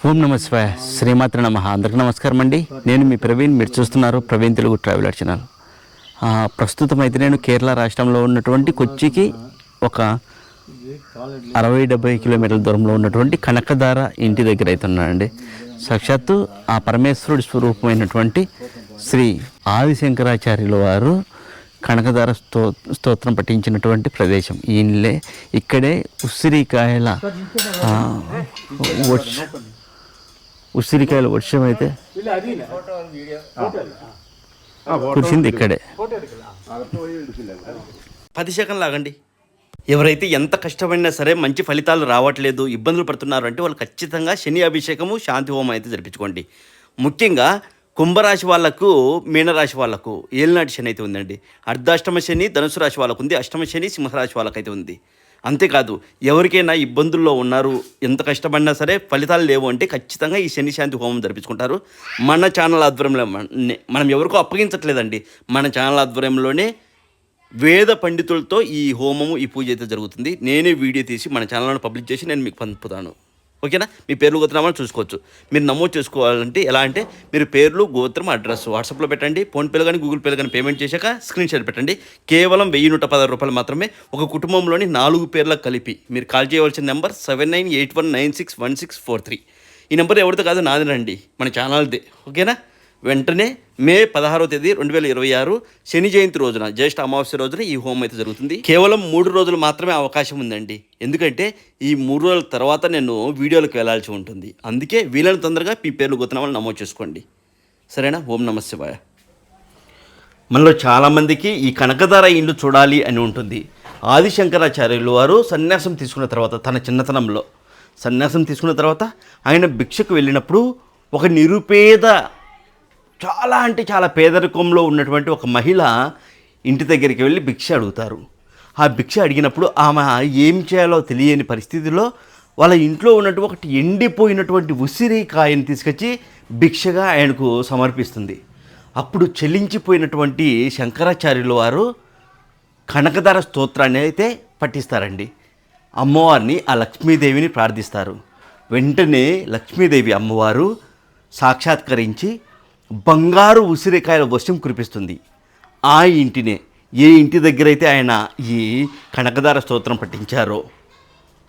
ఓం నమ శివాయ శ్రీమాత్ర నమ అందరికీ నమస్కారం అండి. నేను మీ ప్రవీణ్, మీరు చూస్తున్నారు ప్రవీణ్ తెలుగు ట్రావెలర్ ఛానల్. ప్రస్తుతం అయితే నేను కేరళ రాష్ట్రంలో ఉన్నటువంటి కొచ్చికి ఒక 60-70 కిలోమీటర్ల దూరంలో ఉన్నటువంటి కనకదార ఇంటి దగ్గర అయితే ఉన్నానండి. సాక్షాత్తు ఆ పరమేశ్వరుడి స్వరూపమైనటువంటి శ్రీ ఆదిశంకరాచార్యుల వారు కనకదార స్తోత్రం పఠించినటువంటి ప్రదేశం ఈ ఇల్లే. ఇక్కడే ఉసిరికాయల వర్షం అయితే కురిసింది ఇక్కడే. 10 సెకండ్లు లాగండి. ఎవరైతే ఎంత కష్టపడినా సరే మంచి ఫలితాలు రావట్లేదు, ఇబ్బందులు పడుతున్నారు అంటే వాళ్ళు ఖచ్చితంగా శని అభిషేకము, శాంతి హోమం అయితే జరిపించుకోండి. ముఖ్యంగా కుంభరాశి వాళ్లకు, మీనరాశి వాళ్లకు ఏలినాటి శని అయితే ఉందండి. అర్ధాష్టమ శని ధనుసు రాశి వాళ్ళకు ఉంది, అష్టమ శని సింహరాశి వాళ్ళకైతే ఉంది. అంతేకాదు ఎవరికైనా ఇబ్బందుల్లో ఉన్నారు, ఎంత కష్టపడినా సరే ఫలితాలు లేవు అంటే ఖచ్చితంగా ఈ శని శాంతి హోమం జరిపించుకుంటారు. మన ఛానల్ ఆధ్వర్యంలో మనం ఎవరికో అప్పగించట్లేదండి, మన ఛానల్ ఆధ్వర్యంలోనే వేద పండితులతో ఈ హోమము, ఈ పూజ అయితే జరుగుతుంది. నేనే వీడియో తీసి మన ఛానల్లో పబ్లిష్ చేసి నేను మీకు పంపుతాను. ఓకేనా? మీ పేర్లు గోత్రనామాలు చూసుకోవచ్చు. మీరు నమోదు చేసుకోవాలంటే ఎలా అంటే మీరు పేర్లు, గోత్రం, అడ్రస్ వాట్సాప్లో పెట్టండి. ఫోన్పేలో కానీ గూగుల్ పేలో కానీ పేమెంట్ చేశాక స్క్రీన్ షాట్ పెట్టండి. కేవలం 1110 రూపాయలు మాత్రమే. ఒక కుటుంబంలోని 4 పేర్లకు కలిపి మీరు కాల్ చేయవలసిన నెంబర్ 7981961643. ఈ నెంబర్ ఎవరితో కాదు, నాదేనండి, మన ఛానల్దే. ఓకేనా? వెంటనే మే 16వ తేదీ 2026 శని జయంతి రోజున, జ్యేష్ఠ అమావాస్య రోజున ఈ హోమం అయితే జరుగుతుంది. కేవలం 3 రోజులు మాత్రమే అవకాశం ఉందండి. ఎందుకంటే ఈ 3 రోజుల తర్వాత నేను వీడియోలకు వెళ్లాల్సి ఉంటుంది. అందుకే వీలైన తొందరగా మీ పేర్లు గోత్రనామాలు నమోదు చేసుకోండి. సరేనా? ఓం నమ శివాయ. మనలో చాలామందికి ఈ కనకదార ఇల్లు చూడాలి అని ఉంటుంది. ఆదిశంకరాచార్యులు వారు సన్యాసం తీసుకున్న తర్వాత, తన చిన్నతనంలో సన్యాసం తీసుకున్న తర్వాత ఆయన భిక్షకు వెళ్ళినప్పుడు ఒక నిరుపేద, చాలా అంటే చాలా పేదరికంలో ఉన్నటువంటి ఒక మహిళ ఇంటి దగ్గరికి వెళ్ళి భిక్ష అడుగుతారు. ఆ భిక్ష అడిగినప్పుడు ఆమె ఏం చేయాలో తెలియని పరిస్థితిలో వాళ్ళ ఇంట్లో ఉన్నటువంటి ఒకటి ఎండిపోయినటువంటి ఉసిరికాయని తీసుకొచ్చి భిక్షగా ఆయనకు సమర్పిస్తుంది. అప్పుడు చెల్లించిపోయినటువంటి శంకరాచార్యుల వారు కనకదార స్తోత్రాన్ని అయితే పఠిస్తారండి. అమ్మవారిని, ఆ లక్ష్మీదేవిని ప్రార్థిస్తారు. వెంటనే లక్ష్మీదేవి అమ్మవారు సాక్షాత్కరించి బంగారు ఉసిరికాయల వర్షం కురిపిస్తుంది. ఆ ఇంటినే, ఏ ఇంటి దగ్గర అయితే ఆయన ఈ కనకదార స్తోత్రం పఠించారో,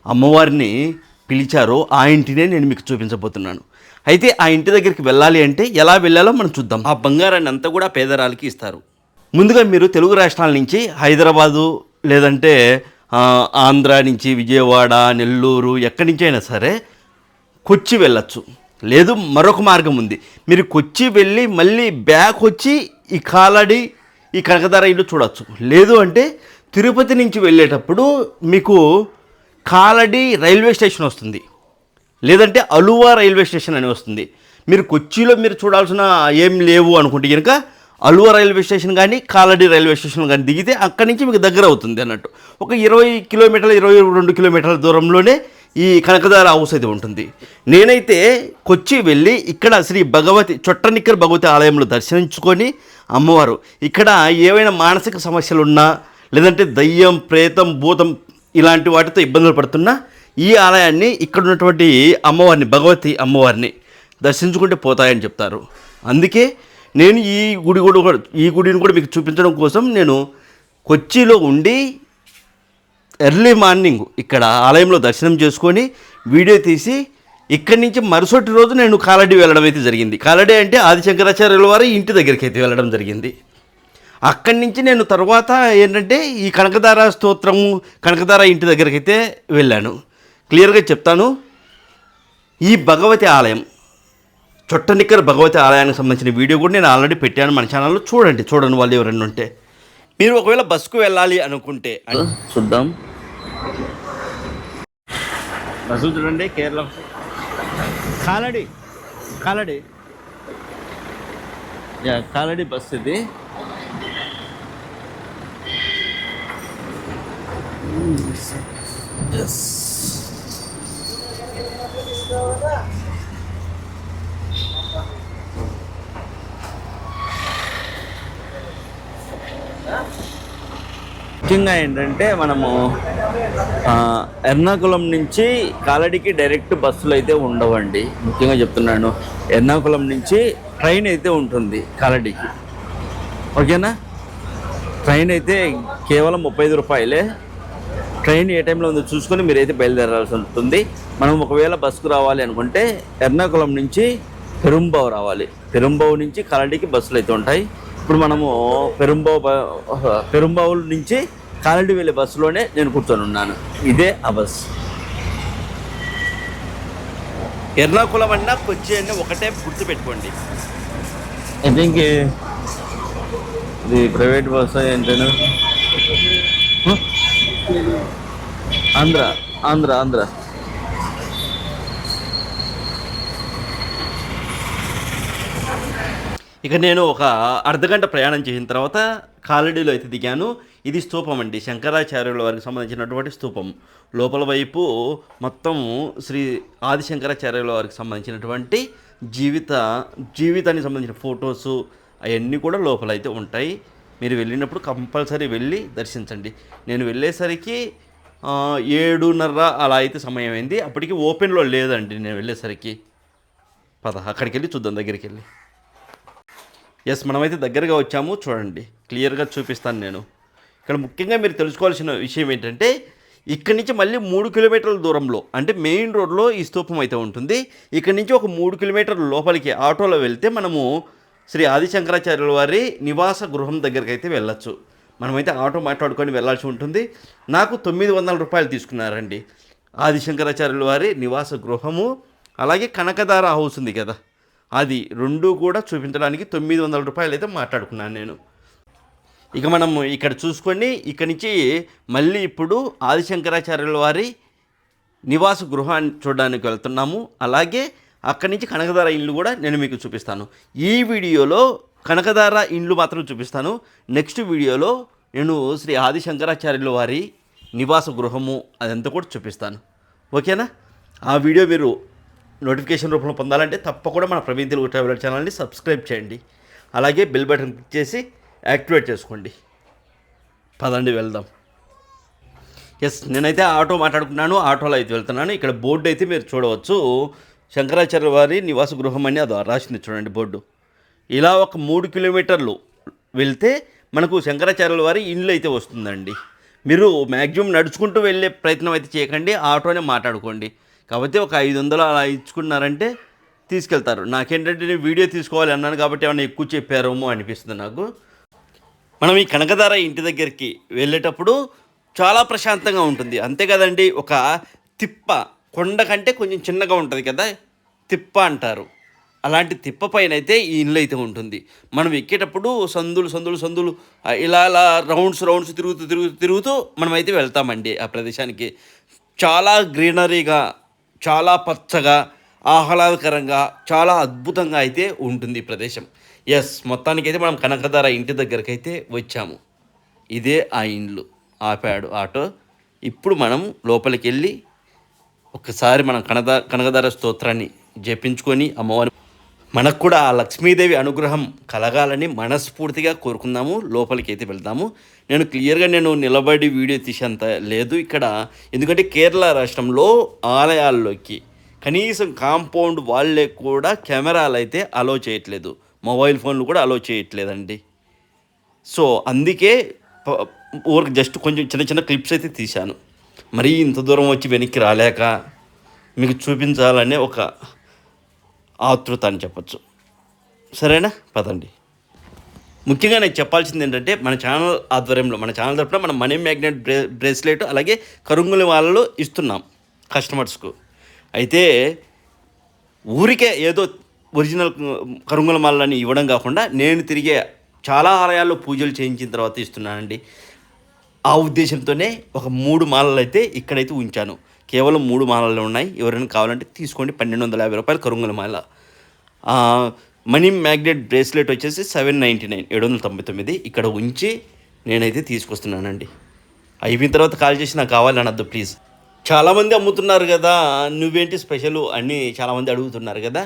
అమ్మవారిని పిలిచారో, ఆ ఇంటినే నేను మీకు చూపించబోతున్నాను. అయితే ఆ ఇంటి దగ్గరికి వెళ్ళాలి అంటే ఎలా వెళ్ళాలో మనం చూద్దాం. ఆ బంగారాన్ని అంతా కూడా పేదరాలకి ఇస్తారు. ముందుగా మీరు తెలుగు రాష్ట్రాల నుంచి హైదరాబాదు, లేదంటే ఆంధ్ర నుంచి విజయవాడ, నెల్లూరు, ఎక్కడి నుంచి అయినా సరే కొచ్చి వెళ్ళచ్చు. లేదు, మరొక మార్గం ఉంది. మీరు కొచ్చి వెళ్ళి మళ్ళీ బ్యాక్ వచ్చి ఈ కాలడి, ఈ కనకదార ఇల్లు చూడవచ్చు. లేదు అంటే తిరుపతి నుంచి వెళ్ళేటప్పుడు మీకు కాలడి రైల్వే స్టేషన్ వస్తుంది, లేదంటే అలువా రైల్వే స్టేషన్ అని వస్తుంది. మీరు కొచ్చిలో మీరు చూడాల్సిన ఏం లేవు అనుకుంటే కనుక అలువా రైల్వే స్టేషన్ కానీ కాలడి రైల్వే స్టేషన్ కానీ దిగితే అక్కడి నుంచి మీకు దగ్గర అవుతుంది అన్నట్టు. ఒక 20 కిలోమీటర్ల 22 కిలోమీటర్ల దూరంలోనే ఈ కనకదార హౌస్ అయితే ఉంటుంది. నేనైతే కొచ్చి వెళ్ళి ఇక్కడ శ్రీ భగవతి చొట్టనిక్కర భగవతి ఆలయంలో దర్శించుకొని, అమ్మవారు ఇక్కడ ఏవైనా మానసిక సమస్యలు ఉన్నా, లేదంటే దయ్యం, ప్రేతం, భూతం ఇలాంటి వాటితో ఇబ్బందులు పడుతున్నా ఈ ఆలయాన్ని, ఇక్కడ ఉన్నటువంటి అమ్మవారిని, భగవతి అమ్మవారిని దర్శించుకుంటే పోతాయని చెప్తారు. అందుకే నేను ఈ గుడిని కూడా మీకు చూపించడం కోసం నేను కొచ్చిలో ఉండి ఎర్లీ మార్నింగ్ ఇక్కడ ఆలయంలో దర్శనం చేసుకొని వీడియో తీసి ఇక్కడి నుంచి మరుసటి రోజు నేను కాలడి వెళ్ళడం అయితే జరిగింది. కాలడి అంటే ఆదిశంకరాచార్యుల వారి ఇంటి దగ్గరికి అయితే వెళ్ళడం జరిగింది. అక్కడి నుంచి నేను తర్వాత ఏంటంటే ఈ కనకదార స్తోత్రము, కనకదార ఇంటి దగ్గరికి అయితే వెళ్ళాను. క్లియర్గా చెప్తాను. ఈ భగవతి ఆలయం, చొట్టనిక్కర భగవతి ఆలయానికి సంబంధించిన వీడియో కూడా నేను ఆల్రెడీ పెట్టాను మన ఛానల్లో. చూడండి వాళ్ళు ఎవరైనా ఉంటే. మీరు ఒకవేళ బస్సుకు వెళ్ళాలి అనుకుంటే చూద్దాం. బస్సు చూడండి, కేరళ కాలడి కాలడి బస్సు ఇది. ముఖ్యంగా ఏంటంటే మనము ఎర్నాకుళం నుంచి కాలడికి డైరెక్ట్ బస్సులు అయితే ఉండవండి. ముఖ్యంగా చెప్తున్నాను, ఎర్నాకుళం నుంచి ట్రైన్ అయితే ఉంటుంది కాలడికి. ఓకేనా? ట్రైన్ అయితే కేవలం 35 రూపాయలే. ట్రైన్ ఏ టైంలో ఉందో చూసుకొని మీరైతే బయలుదేరాల్సి ఉంటుంది. మనం ఒకవేళ బస్సుకు రావాలి అనుకుంటే ఎర్నాకుళం నుంచి పెరుంబావు రావాలి. పెరుంబావు నుంచి కాలడికి బస్సులు అయితే ఉంటాయి. ఇప్పుడు మనము పెరుంబావు నుంచి కాలడి వెళ్ళే బస్సులోనే నేను కూర్చొని ఉన్నాను. ఇదే ఆ బస్. ఎర్నాకుళం అన్నా కొచ్చి అన్నా ఒకటే గుర్తుపెట్టుకోండి. ఐ థింక్ ఇది ప్రైవేట్ బస్ ఏంటను ఆంధ్ర ఆంధ్ర ఆంధ్ర ఇక నేను ఒక అర్ధగంట ప్రయాణం చేసిన తర్వాత కాలడీలో అయితే దిగాను. ఇది స్తూపం అండి, శంకరాచార్యుల వారికి సంబంధించినటువంటి స్తూపం. లోపల వైపు మొత్తం శ్రీ ఆదిశంకరాచార్యుల వారికి సంబంధించినటువంటి జీవితానికి సంబంధించిన ఫొటోసు అవన్నీ కూడా లోపల అయితే ఉంటాయి. మీరు వెళ్ళినప్పుడు కంపల్సరీ వెళ్ళి దర్శించండి. నేను వెళ్ళేసరికి 7:30 అలా అయితే సమయం అయింది. అప్పటికి ఓపెన్లో లేదండి నేను వెళ్ళేసరికి. అక్కడికి వెళ్ళి చూద్దాం, దగ్గరికి వెళ్ళి. ఎస్, మనమైతే దగ్గరగా వచ్చాము. చూడండి, క్లియర్గా చూపిస్తాను నేను. ఇక్కడ ముఖ్యంగా మీరు తెలుసుకోవాల్సిన విషయం ఏంటంటే, ఇక్కడి నుంచి మళ్ళీ 3 కిలోమీటర్ల దూరంలో, అంటే మెయిన్ రోడ్లో ఈ స్తూపం అయితే ఉంటుంది. ఇక్కడి నుంచి ఒక 3 కిలోమీటర్ల లోపలికి ఆటోలో వెళ్తే మనము శ్రీ ఆదిశంకరాచార్యుల వారి నివాస గృహం దగ్గరికి అయితే వెళ్ళచ్చు. మనమైతే ఆటో మాట్లాడుకొని వెళ్ళాల్సి ఉంటుంది. నాకు 900 రూపాయలు తీసుకున్నారండి. ఆదిశంకరాచార్యుల వారి నివాస గృహము అలాగే కనకదార హౌస్ ఉంది కదా, అది రెండు కూడా చూపించడానికి 900 రూపాయలు అయితే మాట్లాడుకున్నాను నేను. ఇక మనం ఇక్కడ చూసుకొని ఇక్కడి నుంచి మళ్ళీ ఇప్పుడు ఆదిశంకరాచార్యుల వారి నివాస గృహాన్ని చూడడానికి వెళ్తున్నాము. అలాగే అక్కడి నుంచి కనకదార ఇండ్లు కూడా నేను మీకు చూపిస్తాను. ఈ వీడియోలో కనకదార ఇండ్లు మాత్రం చూపిస్తాను. నెక్స్ట్ వీడియోలో నేను శ్రీ ఆదిశంకరాచార్యుల వారి నివాస గృహము అదంతా కూడా చూపిస్తాను. ఓకేనా? ఆ వీడియో మీరు నోటిఫికేషన్ రూపంలో పొందాలంటే తప్పకుండా మన ప్రవీణ్ తెలుగు ట్రావెలర్ ఛానల్ని సబ్స్క్రైబ్ చేయండి. అలాగే బెల్ బటన్ క్లిక్ చేసి యాక్టివేట్ చేసుకోండి. పదండి వెళ్దాం. ఎస్, నేనైతే ఆటో మాట్లాడుకున్నాను, ఆటోలో అయితే వెళ్తున్నాను. ఇక్కడ బోర్డు అయితే మీరు చూడవచ్చు, శంకరాచార్య వారి నివాస గృహం అని అది రాసింది చూడండి బోర్డు. ఇలా ఒక 3 కిలోమీటర్లు వెళ్తే మనకు శంకరాచార్యుల వారి ఇండ్లు అయితే వస్తుందండి. మీరు మ్యాక్సిమం నడుచుకుంటూ వెళ్ళే ప్రయత్నం అయితే చేయకండి, ఆటోనే మాట్లాడుకోండి. కాబట్టి ఒక 500 అలా ఇచ్చుకున్నారంటే తీసుకెళ్తారు. నాకేంటంటే నేను వీడియో తీసుకోవాలి అన్నాను కాబట్టి ఏమైనా ఎక్కువ చెప్పారేమో అనిపిస్తుంది నాకు. మనం ఈ కనకదార ఇంటి దగ్గరికి వెళ్ళేటప్పుడు చాలా ప్రశాంతంగా ఉంటుంది, అంతే కదండి. ఒక తిప్ప, కొండ కంటే కొంచెం చిన్నగా ఉంటుంది కదా, తిప్ప అంటారు. అలాంటి తిప్ప పైన అయితే ఈ ఇల్లు అయితే ఉంటుంది. మనం ఎక్కేటప్పుడు సందులు ఇలా రౌండ్స్ తిరుగుతూ మనమైతే వెళ్తామండి ఆ ప్రదేశానికి. చాలా గ్రీనరీగా, చాలా పచ్చగా, ఆహ్లాదకరంగా, చాలా అద్భుతంగా అయితే ఉంటుంది ఈ ప్రదేశం. ఎస్, మొత్తానికైతే మనం కనకదార ఇంటి దగ్గరికి అయితే వచ్చాము. ఇదే ఆ ఇండ్లు. ఆపాడు ఆటో. ఇప్పుడు మనం లోపలికి వెళ్ళి ఒకసారి మనం కనకదార స్తోత్రాన్ని జపించుకొని అమ్మవారి మనకు కూడా ఆ లక్ష్మీదేవి అనుగ్రహం కలగాలని మనస్ఫూర్తిగా కోరుకుందాము. లోపలికి అయితే వెళ్దాము. నేను క్లియర్గా నిలబడి వీడియో తీసేంత లేదు ఇక్కడ, ఎందుకంటే కేరళ రాష్ట్రంలో ఆలయాల్లోకి కనీసం కాంపౌండ్ వాళ్ళే కూడా కెమెరాలు అయితే అలో చేయట్లేదు, మొబైల్ ఫోన్లు కూడా అలో చేయట్లేదండి. సో అందుకే ఊరికి జస్ట్ కొంచెం చిన్న క్లిప్స్ అయితే తీశాను. మరీ ఇంత దూరం వచ్చి వెనక్కి రాలేక మీకు చూపించాలనే ఒక ఆతృత అని చెప్పచ్చు. సరేనా? పదండి. ముఖ్యంగా నేను చెప్పాల్సింది ఏంటంటే, మన ఛానల్ ఆధ్వర్యంలో, మన ఛానల్ తరపున మనం మనీ మ్యాగ్నెట్ బ్రేస్లెట్ అలాగే కరుంగుల వాళ్ళలో ఇస్తున్నాం కస్టమర్స్కు. అయితే ఊరికే ఏదో ఒరిజినల్ కరుంగుల మాలని ఇవ్వడం కాకుండా నేను తిరిగే చాలా ఆలయాల్లో పూజలు చేయించిన తర్వాత ఇస్తున్నానండి. ఆ ఉద్దేశంతోనే ఒక 3 మాలలు అయితే ఇక్కడైతే ఉంచాను. కేవలం 3 మాలలు ఉన్నాయి. ఎవరైనా కావాలంటే తీసుకోండి. 1250 రూపాయలు కరుంగుల మాల. మనీ మ్యాగ్నెట్ బ్రేస్లెట్ వచ్చేసి 799, 799 ఇక్కడ ఉంచి నేనైతే తీసుకొస్తున్నానండి. అయిపోయిన తర్వాత కాల్ చేసి నాకు కావాలి అనద్దు ప్లీజ్. చాలామంది అమ్ముతున్నారు కదా, నువ్వేంటి స్పెషల్ అని చాలామంది అడుగుతున్నారు కదా.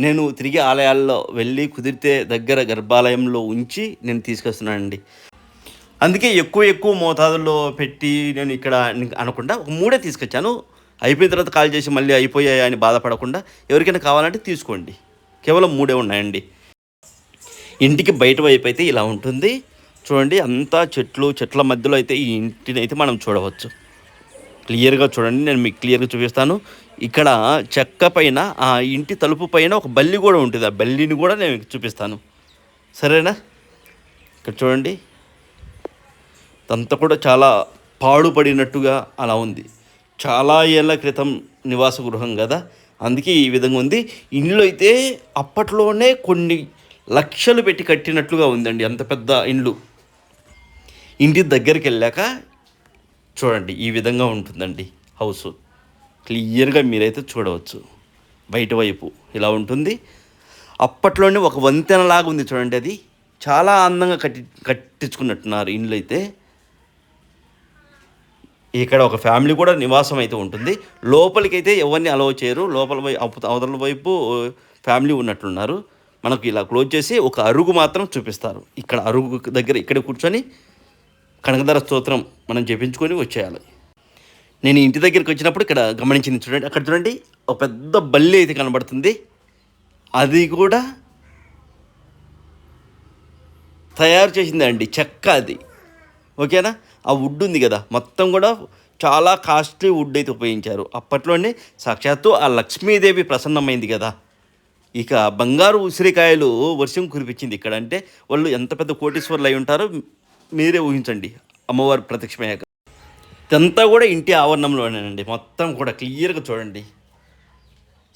నేను తిరిగి ఆలయాల్లో వెళ్ళి కుదిరితే దగ్గర గర్భాలయంలో ఉంచి నేను తీసుకొస్తున్నానండి. అందుకే ఎక్కువ ఎక్కువ మోతాదులో పెట్టి నేను ఇక్కడ అనకుండా ఒక 3 తీసుకొచ్చాను. అయిపోయిన తర్వాత కాల్ చేసి మళ్ళీ అయిపోయాయి అని బాధపడకుండా ఎవరికైనా కావాలంటే తీసుకోండి. కేవలం 3 ఉన్నాయండి. ఇంటికి బయట వైపు అయితే ఇలా ఉంటుంది. చూడండి అంతా చెట్ల మధ్యలో అయితే ఈ ఇంటిని అయితే మనం చూడవచ్చు. క్లియర్గా చూడండి, నేను మీకు క్లియర్గా చూపిస్తాను. ఇక్కడ చెక్క పైన ఆ ఇంటి తలుపు పైన ఒక బల్లి కూడా ఉంటుంది. ఆ బల్లిని కూడా నేను మీకు చూపిస్తాను, సరేనా? ఇక్కడ చూడండి, అంతా కూడా చాలా పాడుపడినట్టుగా అలా ఉంది. చాలా ఏళ్ళ క్రితం నివాస గృహం కదా, అందుకే ఈ విధంగా ఉంది. ఇండ్లు అయితే అప్పట్లోనే కొన్ని లక్షలు పెట్టి కట్టినట్లుగా ఉందండి, అంత పెద్ద ఇండ్లు. ఇంటి దగ్గరికి వెళ్ళాక చూడండి ఈ విధంగా ఉంటుందండి హౌస్. క్లియర్గా మీరైతే చూడవచ్చు. బయట వైపు ఇలా ఉంటుంది. అప్పట్లోనే ఒక వంతెనలాగా ఉంది చూడండి, అది చాలా అందంగా కట్టించుకున్నట్టున్నారు ఇండ్లు అయితే. ఇక్కడ ఒక ఫ్యామిలీ కూడా నివాసం అయితే ఉంటుంది. లోపలికైతే ఎవరిని అలౌ చేయరు. లోపల అవతల వైపు ఫ్యామిలీ ఉన్నట్లున్నారు. మనకు ఇలా క్లోజ్ చేసి ఒక అరుగు మాత్రం చూపిస్తారు. ఇక్కడ అరుగు దగ్గర ఇక్కడ కూర్చొని కనకదార స్తోత్రం మనం జపించుకొని వచ్చేయాలి. నేను ఇంటి దగ్గరికి వచ్చినప్పుడు ఇక్కడ గమనించింది చూడండి, అక్కడ చూడండి ఒక పెద్ద బల్లి అయితే కనబడుతుంది. అది కూడా తయారు చేసిందే అండి, చెక్క అది. ఓకేనా? ఆ వుడ్ ఉంది కదా, మొత్తం కూడా చాలా కాస్ట్లీ వుడ్ అయితే ఉపయోగించారు. అప్పట్లోనే సాక్షాత్తు ఆ లక్ష్మీదేవి ప్రసన్నమైంది కదా, ఇక బంగారు ఉసిరికాయలు వర్షం కురిపించింది ఇక్కడ. అంటే వాళ్ళు ఎంత పెద్ద కోటీశ్వర్లు అయి ఉంటారో మీరే ఊహించండి అమ్మవారు ప్రత్యక్షమయ్యాక. ఇదంతా కూడా ఇంటి ఆవరణంలోనేనండి, మొత్తం కూడా క్లియర్గా చూడండి.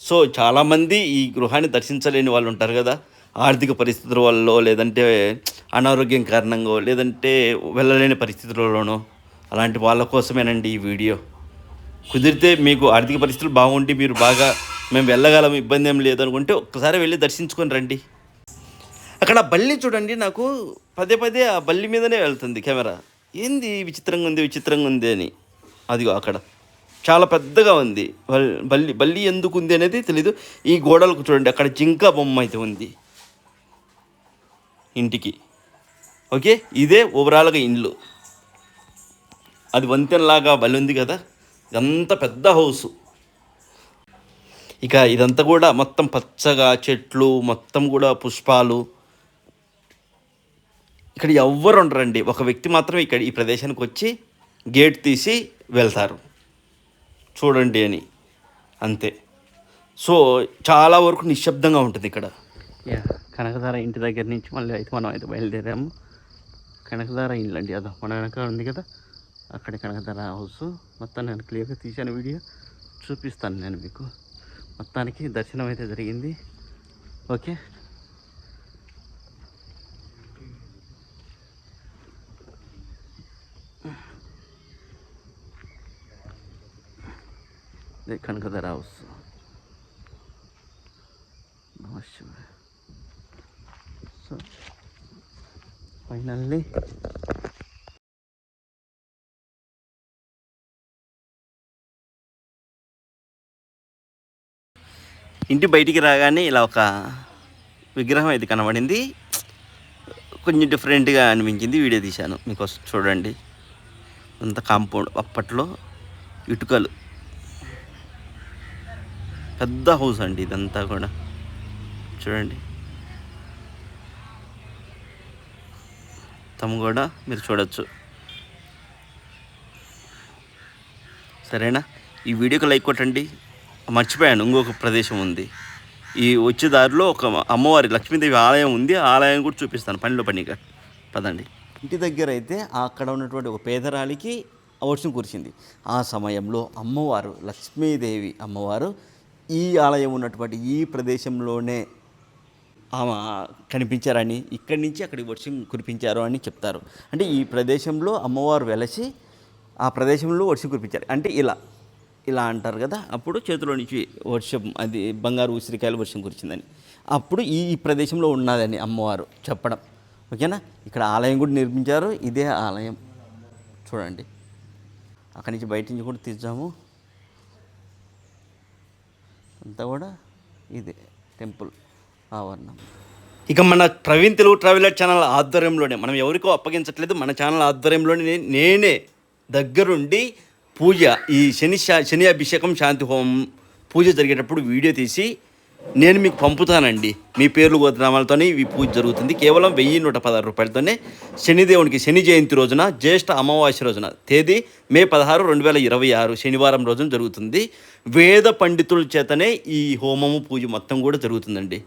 సో చాలామంది ఈ గృహాన్ని దర్శించలేని వాళ్ళు ఉంటారు కదా, ఆర్థిక పరిస్థితుల వల్ల, లేదంటే అనారోగ్యం కారణంగా, లేదంటే వెళ్ళలేని పరిస్థితులలోనో, అలాంటి వాళ్ళ కోసమేనండి ఈ వీడియో. కుదిరితే మీకు ఆర్థిక పరిస్థితులు బాగుండి మీరు బాగా మేము వెళ్ళగలం, ఇబ్బంది ఏం లేదనుకుంటే ఒక్కసారి వెళ్ళి దర్శించుకొని రండి. అక్కడ బల్లి చూడండి, నాకు పదే పదే ఆ బల్లి మీదనే వెళ్తుంది కెమెరా. ఏంది విచిత్రంగా ఉంది అని. అదిగో అక్కడ చాలా పెద్దగా ఉంది బల్లి ఎందుకు ఉంది అనేది తెలీదు. ఈ గోడలకు చూడండి, అక్కడ జింక బొమ్మ అయితే ఉంది ఇంటికి. ఓకే, ఇదే ఓవరాల్గా ఇండ్లు. అది వంతెనలాగా బలి ఉంది కదా, ఇదంతా పెద్ద హౌసు. ఇక ఇదంతా కూడా మొత్తం పచ్చగా చెట్లు, మొత్తం కూడా పుష్పాలు. ఇక్కడ ఎవ్వరు ఉండరండి, ఒక వ్యక్తి మాత్రం ఇక్కడ ఈ ప్రదేశానికి వచ్చి గేట్ తీసి వెళ్తారు చూడండి అని, అంతే. సో చాలా వరకు నిశ్శబ్దంగా ఉంటుంది ఇక్కడ. కనకదార ఇంటి దగ్గర నుంచి మళ్ళీ అయితే మనం అయితే బయలుదేరాము. కనకదార ఇండ్లు అండి, అదో మన వెనక ఉంది కదా, అక్కడ కనకదార హౌస్. మొత్తం నేను క్లియర్గా తీశాను, వీడియో చూపిస్తాను నేను మీకు. మొత్తానికి దర్శనం అయితే జరిగింది. Okay, Kanakadhara house. So finally ఇంటి బయటికి రాగానే ఇలా ఒక విగ్రహం అయితే కనబడింది. కొంచెం డిఫరెంట్గా అనిపించింది, వీడియో తీశాను మీకోసం. చూడండి అంత కాంపౌండ్, అప్పట్లో ఇటుకలు, పెద్ద హౌస్ అండి ఇదంతా కూడా. చూడండి తమ కూడా మీరు చూడవచ్చు, సరేనా? ఈ వీడియోకి లైక్ కొట్టండి. మర్చిపోయాను, ఇంకొక ప్రదేశం ఉంది. ఈ వచ్చే దారిలో ఒక అమ్మవారి లక్ష్మీదేవి ఆలయం ఉంది, ఆ ఆలయం కూడా చూపిస్తాను పనిగా. పదండి. ఇంటి దగ్గర అయితే అక్కడ ఉన్నటువంటి ఒక పేదరాలికి వర్షం కురిసింది. ఆ సమయంలో అమ్మవారు లక్ష్మీదేవి అమ్మవారు ఈ ఆలయం ఉన్నటువంటి ఈ ప్రదేశంలోనే ఆమె కనిపించారని, ఇక్కడి నుంచి అక్కడికి వర్షం కురిపించారు అని చెప్తారు. అంటే ఈ ప్రదేశంలో అమ్మవారు వెలసి ఆ ప్రదేశంలో వర్షం కురిపించారు అంటే ఇలా అంటారు కదా. అప్పుడు చేతిలో నుంచి వర్షం, అది బంగారు ఉసిరికాయలు వర్షం కురిచిందని, అప్పుడు ఈ ప్రదేశంలో ఉన్నదని అమ్మవారు చెప్పడం. ఓకేనా? ఇక్కడ ఆలయం కూడా నిర్మించారు, ఇదే ఆలయం. చూడండి అక్కడి నుంచి బయట నుంచి కూడా తీద్దాము. అంతా కూడా ఇదే టెంపుల్ ఆవరణం. ఇక మన ప్రవీణ్ తెలుగు ట్రావెలర్ ఛానల్ ఆధ్వర్యంలోనే మనం ఎవరికో అప్పగించట్లేదు, మన ఛానల్ ఆధ్వర్యంలోనే నేనే దగ్గరుండి పూజ, ఈ శని అభిషేకం శాంతి హోమం పూజ జరిగేటప్పుడు వీడియో తీసి నేను మీకు పంపుతానండి. మీ పేర్లు గోత్రనామాలతోనే ఈ పూజ జరుగుతుంది. కేవలం 1116 రూపాయలతోనే శనిదేవునికి శని జయంతి రోజున జ్యేష్ఠ అమావాస్య రోజున తేదీ మే 16, 2026 శనివారం రోజున జరుగుతుంది. వేద పండితుల చేతనే ఈ హోమము పూజ మొత్తం కూడా జరుగుతుందండి.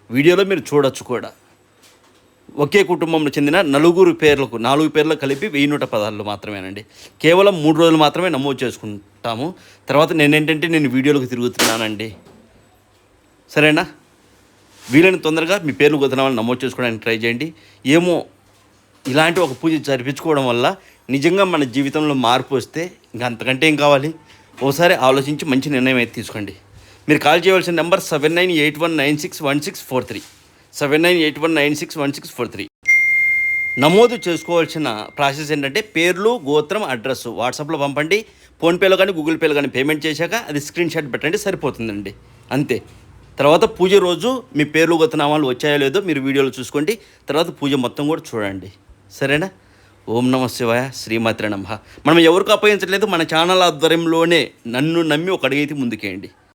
వీడియోలో మీరు చూడొచ్చు కూడా. ఒకే కుటుంబంలో చెందిన 4 పేర్లకు కలిపి 1116 మాత్రమేనండి. కేవలం 3 రోజులు మాత్రమే నమోదు చేసుకుంటాము. తర్వాత నేను వీడియోలకు తిరుగుతున్నానండి. సరేనా? వీలైన తొందరగా మీ పేర్లు గోత్రనామాలు నమోదు చేసుకోవడానికి ట్రై చేయండి. ఏమో ఇలాంటి ఒక పూజ జరిపించుకోవడం వల్ల నిజంగా మన జీవితంలో మార్పు వస్తే ఇంకా అంతకంటే ఏం కావాలి? ఓసారి ఆలోచించి మంచి నిర్ణయం అయితే తీసుకోండి. మీరు కాల్ చేయవలసిన నెంబర్ 7981961643, 7981961643. నమోదు చేసుకోవాల్సిన ప్రాసెస్ ఏంటంటే పేర్లు, గోత్రం, అడ్రస్ వాట్సాప్లో పంపండి. ఫోన్పేలో కానీ గూగుల్ పేలో కానీ పేమెంట్ చేశాక అది స్క్రీన్ షాట్ పెట్టండి, సరిపోతుందండి. అంతే. తర్వాత పూజ రోజు మీ పేర్లు గోత్రనామాలు వచ్చాయో లేదో మీరు వీడియోలో చూసుకోండి. తర్వాత పూజ మొత్తం కూడా చూడండి. సరేనా? ఓం నమః శివాయ, శ్రీమాత్రే నమః. మనం ఎవరికి అప్పగించట్లేదు, మన ఛానల్ ఆధ్వర్యంలోనే నన్ను నమ్మి ఒక అడుగైతే ముందుకేయండి.